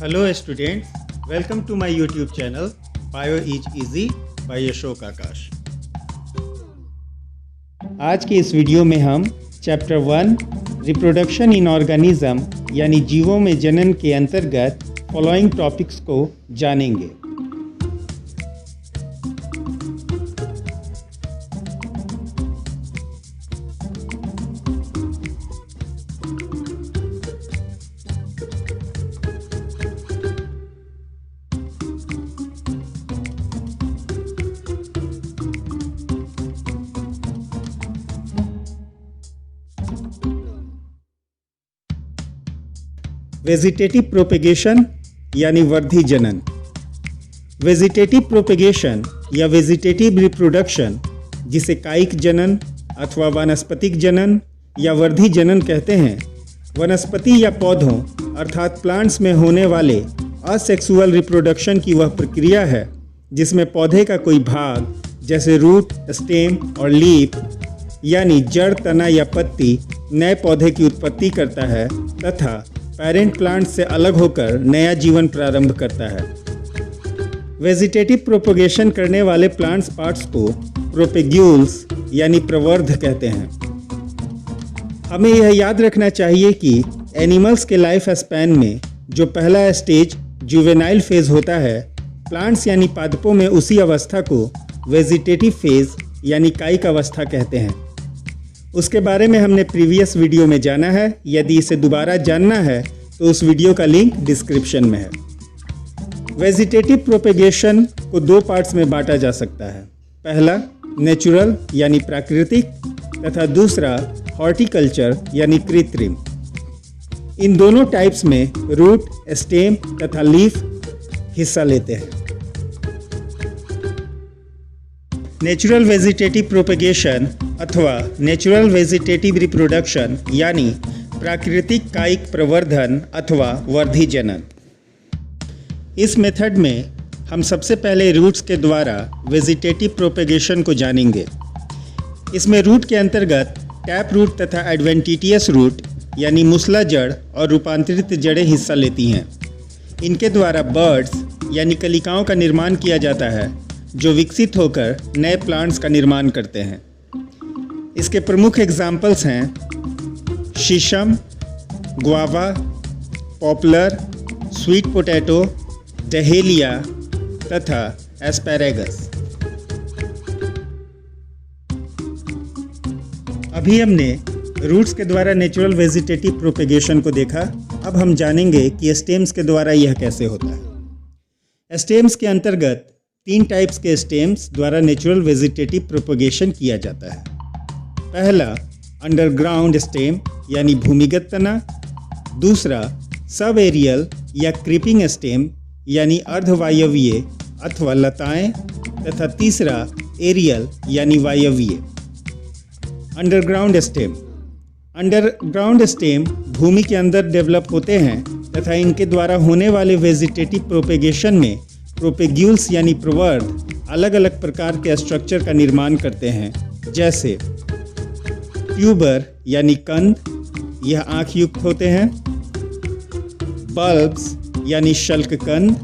Hello students, welcome to my YouTube channel Bio is Easy by Ashok आकाश। आज के इस video में हम चैप्टर 1 रिप्रोडक्शन इन ऑर्गेनिज्म यानी जीवों में जनन के अंतर्गत फॉलोइंग टॉपिक्स को जानेंगे। वेजिटेटिव प्रोपेगेशन यानी वर्धी जनन। वेजिटेटिव प्रोपेगेशन या वेजिटेटिव रिप्रोडक्शन, जिसे कायिक जनन अथवा वानस्पतिक जनन या वर्धी जनन कहते हैं, वनस्पति या पौधों अर्थात प्लांट्स में होने वाले असेक्सुअल रिप्रोडक्शन की वह प्रक्रिया है जिसमें पौधे का कोई भाग जैसे रूट, स्टेम और लीफ यानी जड़, तना या पत्ती नए पौधे की उत्पत्ति करता है तथा पेरेंट प्लांट से अलग होकर नया जीवन प्रारंभ करता है। वेजिटेटिव प्रोपेगेशन करने वाले प्लांट्स पार्ट्स को प्रोपेग्यूल्स यानी प्रवर्ध कहते हैं। हमें यह याद रखना चाहिए कि एनिमल्स के लाइफ स्पैन में जो पहला स्टेज जुवेनाइल फेज होता है, प्लांट्स यानी पादपों में उसी अवस्था को वेजिटेटिव फेज यानी कायिक अवस्था कहते हैं। उसके बारे में हमने प्रीवियस वीडियो में जाना है। यदि इसे दोबारा जानना है तो उस वीडियो का लिंक डिस्क्रिप्शन में है। वेजिटेटिव प्रोपेगेशन को दो पार्ट्स में बांटा जा सकता है। पहला नेचुरल यानी प्राकृतिक तथा दूसरा हॉर्टिकल्चर यानी कृत्रिम। इन दोनों टाइप्स में रूट, स्टेम तथा लीफ हिस्सा लेते हैं। नेचुरल वेजिटेटिव प्रोपेगेशन अथवा नेचुरल वेजिटेटिव रिप्रोडक्शन यानी प्राकृतिक कायिक प्रवर्धन अथवा वर्धी जनन। इस मेथड में हम सबसे पहले रूट्स के द्वारा वेजिटेटिव प्रोपेगेशन को जानेंगे। इसमें रूट के अंतर्गत टैप रूट तथा एडवेंटिटियस रूट यानी मुसला जड़ और रूपांतरित जड़ें हिस्सा लेती हैं। इनके द्वारा बर्ड्स यानी कलिकाओं का निर्माण किया जाता है जो विकसित होकर नए प्लांट्स का निर्माण करते हैं। इसके प्रमुख एग्जाम्पल्स हैं शीशम, guava, popular, sweet potato, dahlia तथा एस्पैरेगस। अभी हमने रूट्स के द्वारा नेचुरल वेजिटेटिव प्रोपेगेशन को देखा। अब हम जानेंगे कि स्टेम्स के द्वारा यह कैसे होता है। स्टेम्स के अंतर्गत 3 टाइप्स के स्टेम्स द्वारा नेचुरल वेजिटेटिव प्रोपेगेशन किया जाता है। पहला अंडरग्राउंड स्टेम यानी भूमिगत तना, दूसरा सब एरियल या क्रीपिंग स्टेम यानी अर्धवायवीय अथवा लताएं तथा तीसरा एरियल यानी वायवीय। अंडरग्राउंड स्टेम भूमि के अंदर डेवलप होते हैं तथा इनके द्वारा होने वाले वेजिटेटिव प्रोपेगेशन में प्रोपेग्यूल्स यानी प्रवर्ध अलग अलग प्रकार के स्ट्रक्चर का निर्माण करते हैं, जैसे ट्यूबर यानी कंद, यह आँख युक्त होते हैं, बल्ब्स यानी शल्ककंद,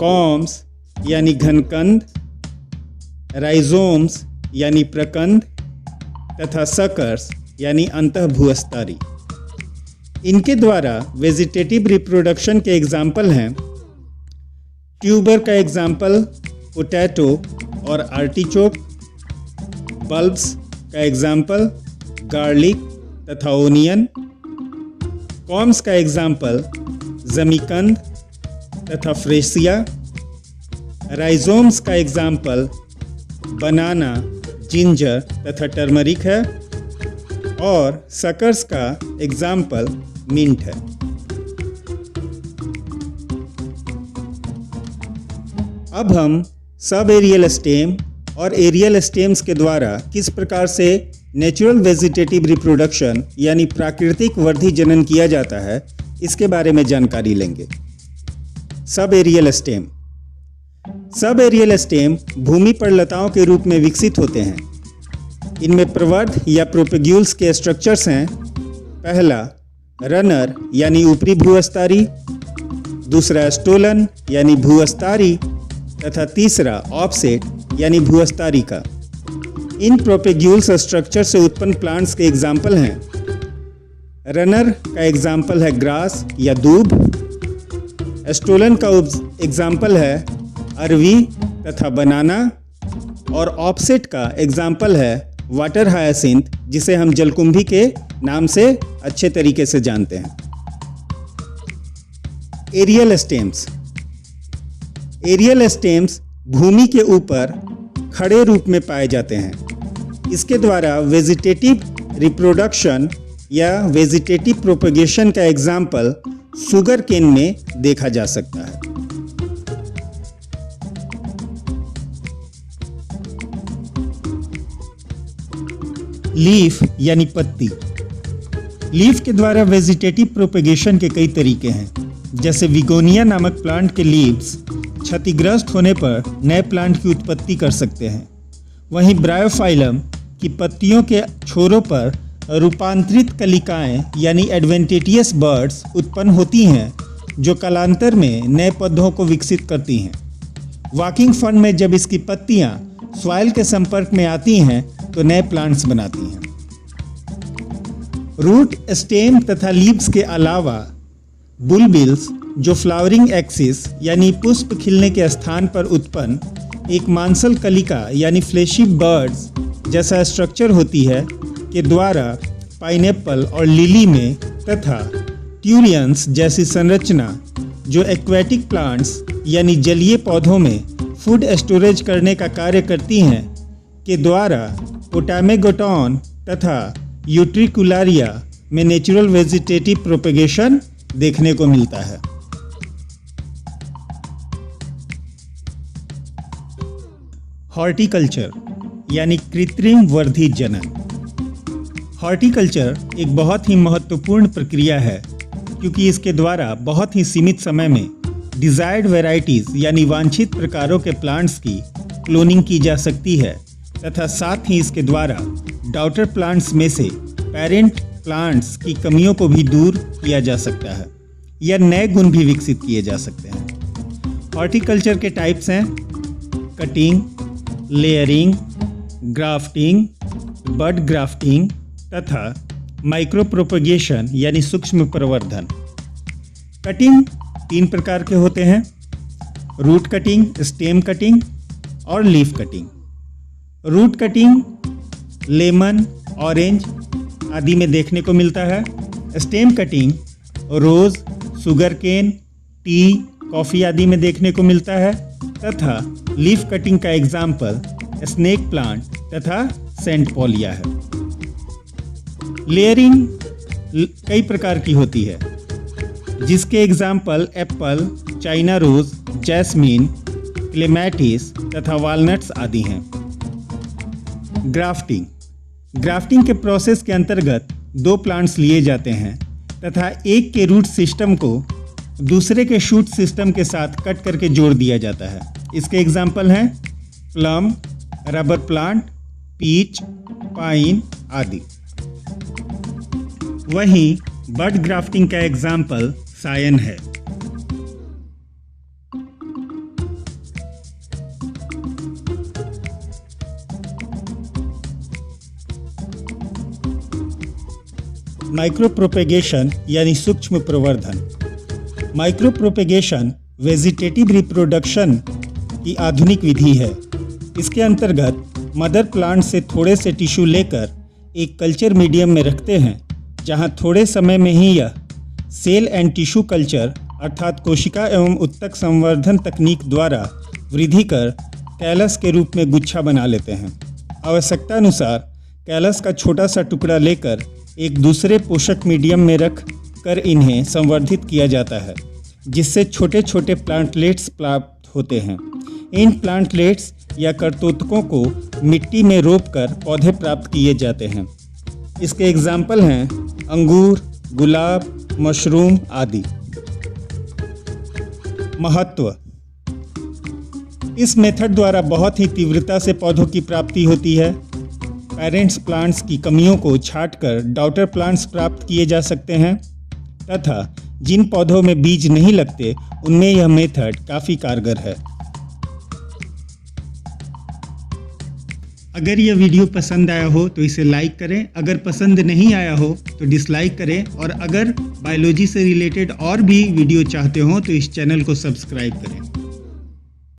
कॉम्स यानी घनकंद, राइजोम्स यानी प्रकंद तथा सकर्स यानी अंतःभूस्तरी। इनके द्वारा वेजिटेटिव रिप्रोडक्शन के एग्जाम्पल हैं ट्यूबर का एग्जाम्पल पोटैटो और आर्टिचोक, बल्ब्स का एग्जाम्पल गार्लिक तथा ओनियन, कॉम्स का एग्जाम्पल जमीकंद तथा फ्रेसिया, राइजोम्स का एग्जाम्पल बनाना, जिंजर तथा टर्मरिक है और सकर्स का एग्जाम्पल मिंट है। अब हम सब एरियल स्टेम और एरियल स्टेम्स के द्वारा किस प्रकार से नेचुरल वेजिटेटिव रिप्रोडक्शन यानी प्राकृतिक वर्धी जनन किया जाता है, इसके बारे में जानकारी लेंगे। सब एरियल स्टेम भूमि पर लताओं के रूप में विकसित होते हैं। इनमें प्रवर्ध या प्रोपेग्यूल्स के स्ट्रक्चर्स हैं। पहला रनर यानी ऊपरी भूस्तरी, दूसरा स्टोलन यानी भूअस्तारी तथा तीसरा ऑफसेट यानी भूअस्तारी का। इन प्रोपेग्यूल्स स्ट्रक्चर से उत्पन्न प्लांट्स के एग्जाम्पल हैं। रनर का एग्जाम्पल है ग्रास या दूब। स्टोलन का एग्जाम्पल है अरवी तथा बनाना। और ऑफसेट का एग्जाम्पल है वाटर हायासिंथ, जिसे हम जलकुंभी के नाम से अच्छे तरीके से जानते हैं। Aerial stems. एरियल स्टेम्स भूमि के ऊपर खड़े रूप में पाए जाते हैं। इसके द्वारा वेजिटेटिव रिप्रोडक्शन या वेजिटेटिव प्रोपेगेशन का एग्जाम्पल शुगर केन में देखा जा सकता है। लीफ यानी पत्ती। लीफ के द्वारा वेजिटेटिव प्रोपेगेशन के कई तरीके हैं, जैसे विगोनिया नामक प्लांट के लीव्स क्षतिग्रस्त होने पर नए प्लांट की उत्पत्ति कर सकते हैं। वहीं ब्रायोफाइलम की पत्तियों के छोरों पर रूपांतरित कलिकाएं यानी एडवेंटिटियस बर्ड्स उत्पन्न होती हैं, जो कालांतर में नए पौधों को विकसित करती हैं। वॉकिंग फर्न में जब इसकी पत्तियां सॉइल के संपर्क में आती हैं तो नए प्लांट्स बनाती हैं। रूट, स्टेम तथा लीव्स के अलावा बुलबिल्स, जो फ्लावरिंग एक्सिस यानी पुष्प खिलने के स्थान पर उत्पन्न एक मांसल कलिका यानी फ्लेशी बर्ड्स जैसा स्ट्रक्चर होती है, के द्वारा पाइनएप्पल और लिली में तथा ट्यूलियंस जैसी संरचना, जो एक्वेटिक प्लांट्स यानी जलीय पौधों में फूड स्टोरेज करने का कार्य करती हैं, के द्वारा पोटामेगोटॉन तथा यूट्रिकुलारिया में नेचुरल वेजिटेटिव प्रोपेगेशन देखने को मिलता है। हॉर्टिकल्चर यानी कृत्रिम वर्धी जनन। हॉर्टिकल्चर एक बहुत ही महत्वपूर्ण प्रक्रिया है, क्योंकि इसके द्वारा बहुत ही सीमित समय में डिजायर्ड वैरायटीज यानी वांछित प्रकारों के प्लांट्स की क्लोनिंग की जा सकती है, तथा साथ ही इसके द्वारा डॉटर प्लांट्स में से पेरेंट प्लांट्स की कमियों को भी दूर किया जा सकता है या नए गुण भी विकसित किए जा सकते हैं। हॉर्टिकल्चर के टाइप्स हैं cutting, layering, grafting, bud grafting तथा माइक्रो प्रोपेगेशन यानी सूक्ष्म प्रवर्धन। कटिंग 3 प्रकार के होते हैं: रूट कटिंग, स्टेम कटिंग और leaf cutting. Root cutting lemon, orange आदि में देखने को मिलता है। Stem cutting rose, sugar cane, tea, coffee आदि में देखने को मिलता है। तथा लीफ कटिंग का एग्जाम्पल स्नेक प्लांट तथा सेंट पॉलिया है। लेयरिंग कई प्रकार की होती है, जिसके example Apple, China rose, jasmine, क्लेमैटिस तथा वालनट्स आदि हैं। ग्राफ्टिंग के प्रोसेस के अंतर्गत 2 प्लांट्स लिए जाते हैं तथा एक के रूट सिस्टम को दूसरे के शूट सिस्टम के साथ कट करके जोड़ दिया जाता है। इसके एग्जाम्पल हैं plum, rubber plant, peach, pine आदि। वहीं बड ग्राफ्टिंग का एग्जाम्पल सायन है। माइक्रो प्रोपेगेशन यानी सूक्ष्म प्रवर्धन। माइक्रो प्रोपेगेशन वेजिटेटिव रिप्रोडक्शन की आधुनिक विधि है। इसके अंतर्गत मदर प्लांट से थोड़े से टिश्यू लेकर एक कल्चर मीडियम में रखते हैं, जहां थोड़े समय में ही यह सेल एंड टिश्यू कल्चर अर्थात कोशिका एवं उत्तक संवर्धन तकनीक द्वारा वृद्धि कर कैलस के रूप में गुच्छा बना लेते हैं। आवश्यकता अनुसार कैलस का छोटा सा टुकड़ा लेकर एक दूसरे पोषक मीडियम में रख कर इन्हें संवर्धित किया जाता है, जिससे छोटे छोटे प्लांटलेट्स प्राप्त होते हैं। इन प्लांटलेट्स या करतोतकों को मिट्टी में रोपकर पौधे प्राप्त किए जाते हैं। इसके एग्जाम्पल हैं अंगूर, गुलाब, मशरूम आदि। महत्व: इस मेथड द्वारा बहुत ही तीव्रता से पौधों की प्राप्ति होती है। पेरेंट्स प्लांट्स की कमियों को छांटकर डॉटर प्लांट्स प्राप्त किए जा सकते हैं। तथा जिन पौधों में बीज नहीं लगते उनमें यह मेथड काफ़ी कारगर है। अगर यह वीडियो पसंद आया हो तो इसे लाइक करें, अगर पसंद नहीं आया हो तो डिसलाइक करें, और अगर बायोलॉजी से रिलेटेड और भी वीडियो चाहते हो तो इस चैनल को सब्सक्राइब करें।